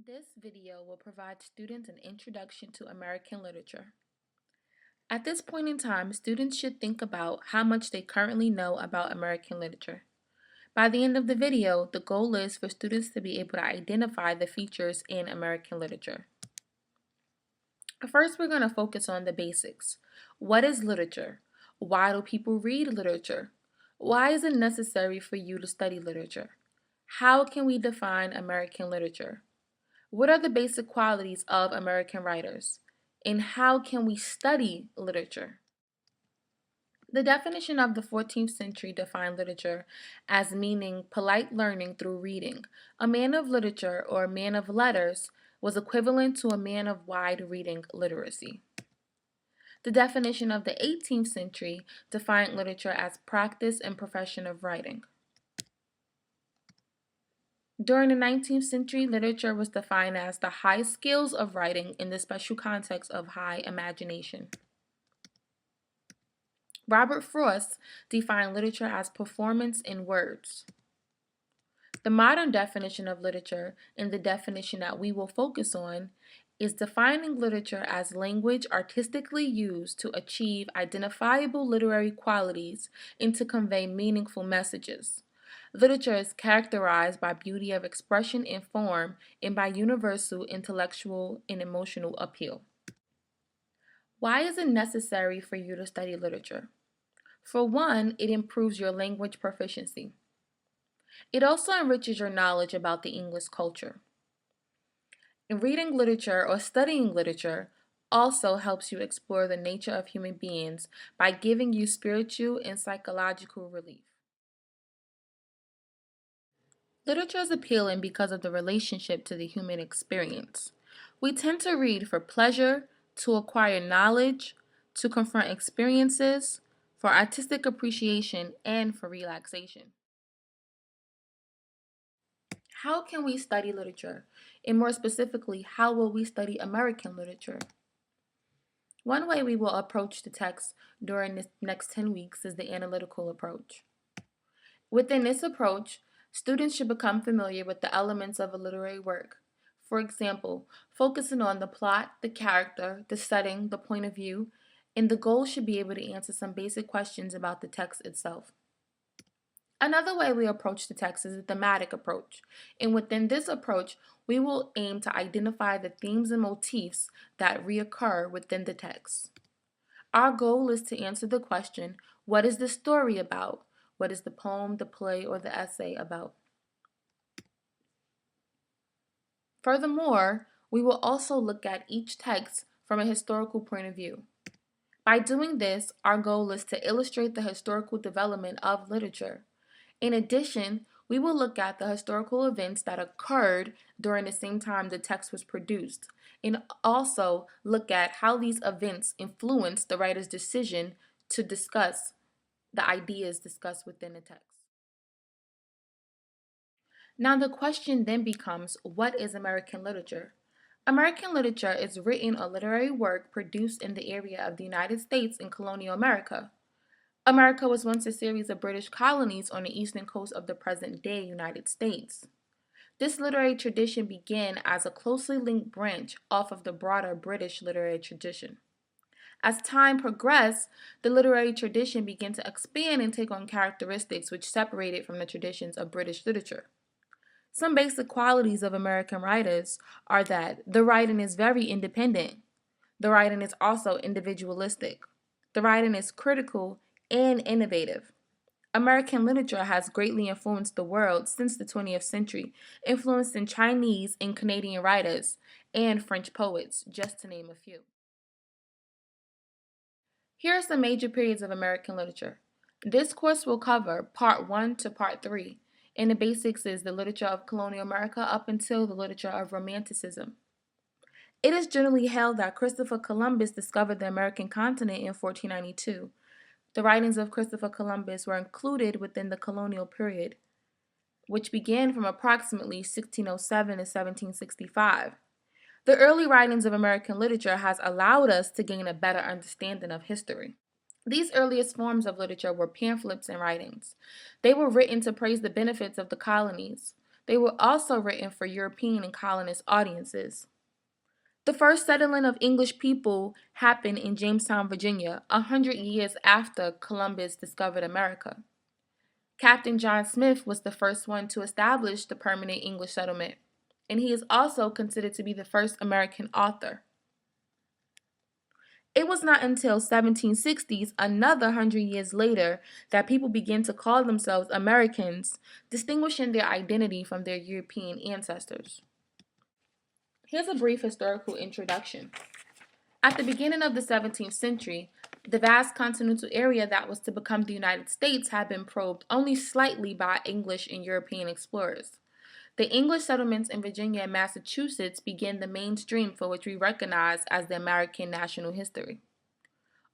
This video will provide students an introduction to American literature. At this point in time, students should think about how much they currently know about American literature. By the end of the video, the goal is for students to be able to identify the features in American literature. First, we're going to focus on the basics. What is literature? Why do people read literature? Why is it necessary for you to study literature? How can we define American literature? What are the basic qualities of American writers? And how can we study literature? The definition of the 14th century defined literature as meaning polite learning through reading. A man of literature or a man of letters was equivalent to a man of wide reading literacy. The definition of the 18th century defined literature as practice and profession of writing. During the 19th century, literature was defined as the high skills of writing in the special context of high imagination. Robert Frost defined literature as performance in words. The modern definition of literature, and the definition that we will focus on, is defining literature as language artistically used to achieve identifiable literary qualities and to convey meaningful messages. Literature is characterized by beauty of expression and form and by universal intellectual and emotional appeal. Why is it necessary for you to study literature? For one, it improves your language proficiency. It also enriches your knowledge about the English culture. And reading literature or studying literature also helps you explore the nature of human beings by giving you spiritual and psychological relief. Literature is appealing because of the relationship to the human experience. We tend to read for pleasure, to acquire knowledge, to confront experiences, for artistic appreciation, and for relaxation. How can we study literature? And more specifically, how will we study American literature? One way we will approach the text during the next 10 weeks is the analytical approach. Within this approach, students should become familiar with the elements of a literary work. For example, focusing on the plot, the character, the setting, the point of view, and the goal should be able to answer some basic questions about the text itself. Another way we approach the text is a thematic approach, and within this approach, we will aim to identify the themes and motifs that reoccur within the text. Our goal is to answer the question, what is the story about? What is the poem, the play, or the essay about? Furthermore, we will also look at each text from a historical point of view. By doing this, our goal is to illustrate the historical development of literature. In addition, we will look at the historical events that occurred during the same time the text was produced, and also look at how these events influenced the writer's decision to discuss the ideas discussed within the text. Now the question then becomes, what is American literature? American literature is written or literary work produced in the area of the United States in colonial America. America was once a series of British colonies on the eastern coast of the present-day United States. This literary tradition began as a closely linked branch off of the broader British literary tradition. As time progressed, the literary tradition began to expand and take on characteristics which separated from the traditions of British literature. Some basic qualities of American writers are that the writing is very independent. The writing is also individualistic. The writing is critical and innovative. American literature has greatly influenced the world since the 20th century, influencing Chinese and Canadian writers and French poets, just to name a few. Here are some major periods of American literature. This course will cover Part 1 to Part 3, and the basics is the literature of colonial America up until the literature of Romanticism. It is generally held that Christopher Columbus discovered the American continent in 1492. The writings of Christopher Columbus were included within the colonial period, which began from approximately 1607 to 1765. The early writings of American literature has allowed us to gain a better understanding of history. These earliest forms of literature were pamphlets and writings. They were written to praise the benefits of the colonies. they were also written for European and colonist audiences. The first settling of English people happened in Jamestown, Virginia, 100 years after Columbus discovered America. Captain John Smith was the first one to establish the permanent English settlement, and he is also considered to be the first American author. It was not until 1760s, another 100 years later, that people began to call themselves Americans, distinguishing their identity from their European ancestors. Here's a brief historical introduction. At the beginning of the 17th century, the vast continental area that was to become the United States had been probed only slightly by English and European explorers. The English settlements in Virginia and Massachusetts began the mainstream for which we recognize as the American national history.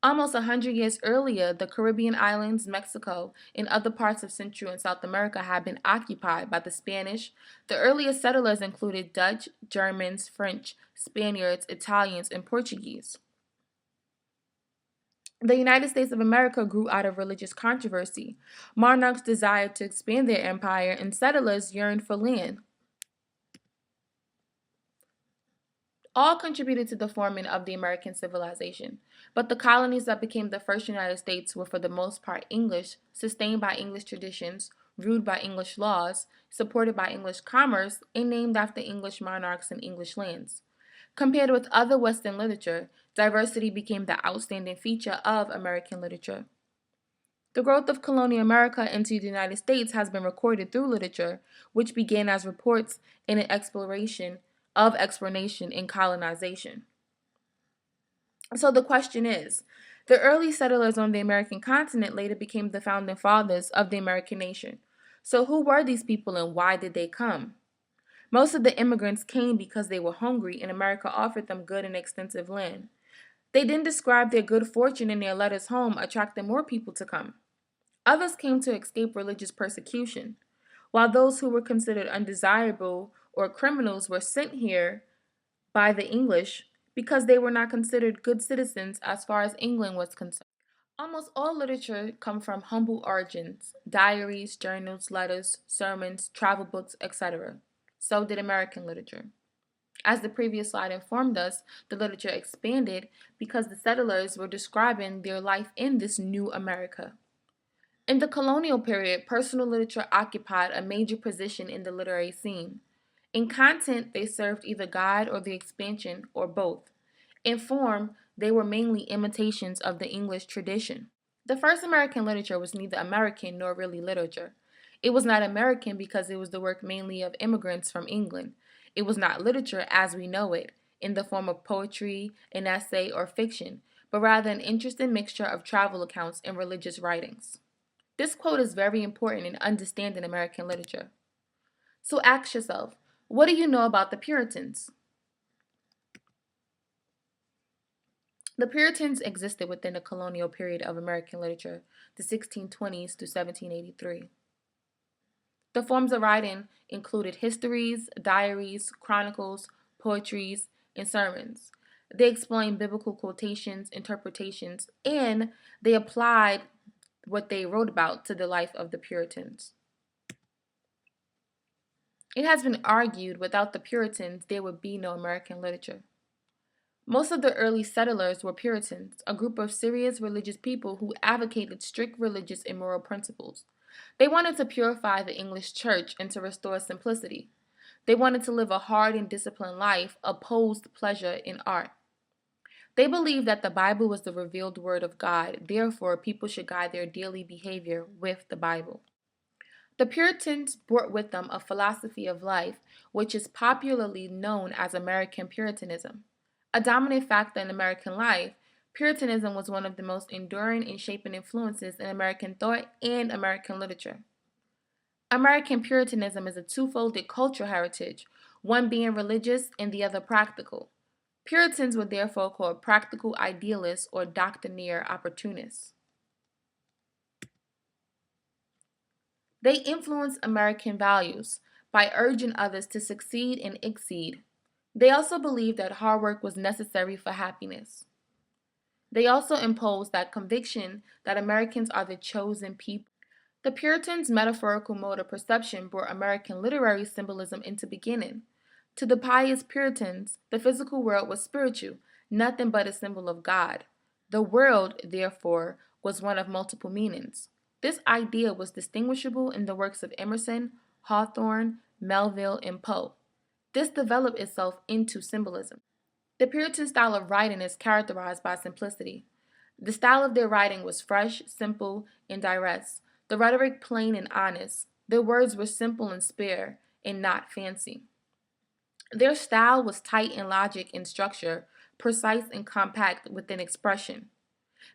Almost 100 years earlier, the Caribbean islands, Mexico, and other parts of Central and South America had been occupied by the Spanish. The earliest settlers included Dutch, Germans, French, Spaniards, Italians, and Portuguese. The United States of America grew out of religious controversy. Monarchs desired to expand their empire, and settlers yearned for land. All contributed to the forming of the American civilization, but the colonies that became the first United States were for the most part English, sustained by English traditions, ruled by English laws, supported by English commerce, and named after English monarchs and English lands. Compared with other Western literature, diversity became the outstanding feature of American literature. The growth of colonial America into the United States has been recorded through literature, which began as reports in an exploration of exploration and colonization. So the question is, the early settlers on the American continent later became the founding fathers of the American nation. So who were these people and why did they come? Most of the immigrants came because they were hungry and America offered them good and extensive land. They then described their good fortune in their letters home, attracting more people to come. Others came to escape religious persecution, while those who were considered undesirable or criminals were sent here by the English because they were not considered good citizens as far as England was concerned. Almost all literature come from humble origins: diaries, journals, letters, sermons, travel books, etc. So did American literature. As the previous slide informed us, the literature expanded because the settlers were describing their life in this new America. In the colonial period, personal literature occupied a major position in the literary scene. In content, they served either guide or the expansion, or both. In form, they were mainly imitations of the English tradition. The first American literature was neither American nor really literature. It was not American because it was the work mainly of immigrants from England. It was not literature as we know it, in the form of poetry, an essay, or fiction, but rather an interesting mixture of travel accounts and religious writings. This quote is very important in understanding American literature. So ask yourself, what do you know about the Puritans? The Puritans existed within the colonial period of American literature, the 1620s to 1783. The forms of writing included histories, diaries, chronicles, poetries, and sermons. They explained biblical quotations, interpretations, and they applied what they wrote about to the life of the Puritans. It has been argued without the Puritans there would be no American literature. Most of the early settlers were Puritans, a group of serious religious people who advocated strict religious and moral principles. They wanted to purify the English church and to restore simplicity. They wanted to live a hard and disciplined life, opposed pleasure in art. They believed that the Bible was the revealed word of God, therefore people should guide their daily behavior with the Bible. The Puritans brought with them a philosophy of life which is popularly known as American Puritanism. A dominant factor in American life, Puritanism was one of the most enduring and shaping influences in American thought and American literature. American Puritanism is a two-folded cultural heritage, one being religious and the other practical. Puritans were therefore called practical idealists or doctrinaire opportunists. They influenced American values by urging others to succeed and exceed. They also believed that hard work was necessary for happiness. They also imposed that conviction that Americans are the chosen people. The Puritans' metaphorical mode of perception brought American literary symbolism into beginning. To the pious Puritans, the physical world was spiritual, nothing but a symbol of God. The world, therefore, was one of multiple meanings. This idea was distinguishable in the works of Emerson, Hawthorne, Melville, and Poe. This developed itself into symbolism. The Puritan style of writing is characterized by simplicity. The style of their writing was fresh, simple, and direct, the rhetoric plain and honest. Their words were simple and spare, and not fancy. Their style was tight in logic and structure, precise and compact within expression.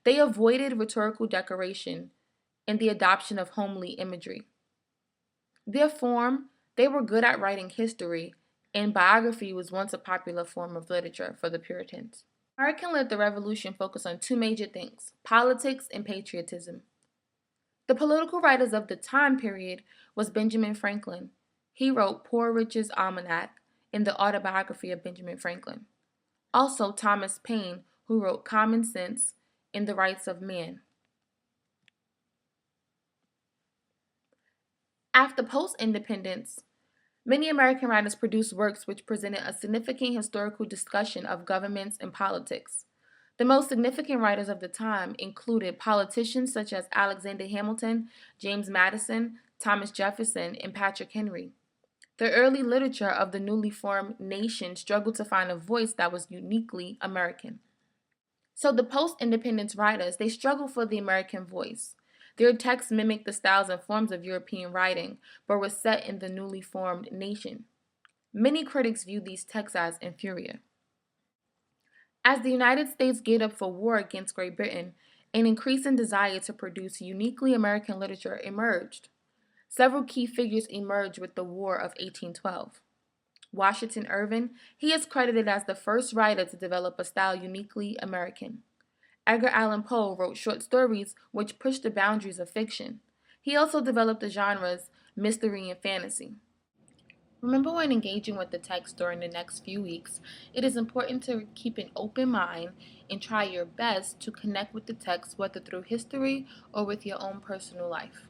They avoided rhetorical decoration and the adoption of homely imagery. Their form, they were good at writing history, and biography was once a popular form of literature for the Puritans. American-led the Revolution focused on two major things: politics and patriotism. The political writers of the time period was Benjamin Franklin. He wrote Poor Richard's Almanac and the autobiography of Benjamin Franklin. Also Thomas Paine, who wrote Common Sense and the Rights of Man. After post-independence, many American writers produced works which presented a significant historical discussion of governments and politics. The most significant writers of the time included politicians such as Alexander Hamilton, James Madison, Thomas Jefferson, and Patrick Henry. The early literature of the newly formed nation struggled to find a voice that was uniquely American. So the post-independence writers, they struggled for the American voice. Their texts mimicked the styles and forms of European writing, but were set in the newly formed nation. Many critics view these texts as inferior. As the United States geared up for war against Great Britain, an increasing desire to produce uniquely American literature emerged. Several key figures emerged with the War of 1812. Washington Irving, he is credited as the first writer to develop a style uniquely American. Edgar Allan Poe wrote short stories which pushed the boundaries of fiction. He also developed the genres mystery and fantasy. Remember, when engaging with the text during the next few weeks, it is important to keep an open mind and try your best to connect with the text, whether through history or with your own personal life.